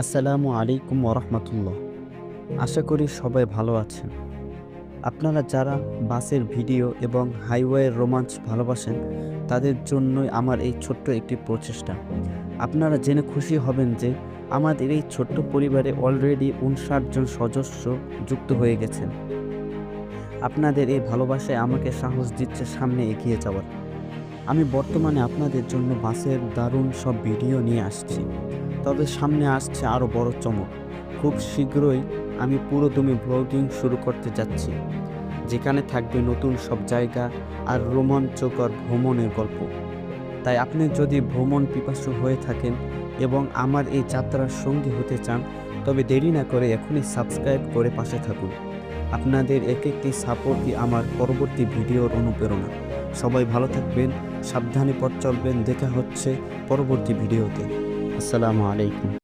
আসসালামু আলাইকুম ওরহমতুল্লাহ। আশা করি সবাই ভালো আছেন। আপনারা যারা বাসের ভিডিও এবং হাইওয়ের রোমাঞ্চ ভালোবাসেন, তাদের জন্যই আমার এই ছোট্ট একটি প্রচেষ্টা। আপনারা জেনে খুশি হবেন যে আমাদের এই ছোট্ট পরিবারে অলরেডি ৫৯ জন সদস্য যুক্ত হয়ে গেছেন। আপনাদের এই ভালোবাসায় আমাকে সাহস দিচ্ছে সামনে এগিয়ে যাওয়ার। আমি বর্তমানে আপনাদের জন্য বাসের দারুণ সব ভিডিও নিয়ে আসছি। তবে সামনে আসছে আরও বড় চমক। খুব শীঘ্রই আমি পুরোদমে ব্লগিং শুরু করতে যাচ্ছি, যেখানে থাকবে নতুন সব জায়গা আর রোমাঞ্চকর ভ্রমণের গল্প। তাই আপনি যদি ভ্রমণ পিপাসু হয়ে থাকেন এবং আমার এই যাত্রার সঙ্গী হতে চান, তবে দেরি না করে এখনই সাবস্ক্রাইব করে পাশে থাকুন। আপনাদের এক একটি সাপোর্টই আমার পরবর্তী ভিডিওর অনুপ্রেরণা। সবাই ভালো থাকবেন, সাবধানে পথ চলবেন। দেখা হচ্ছে পরবর্তী ভিডিওতে। আসসালামু আলাইকুম।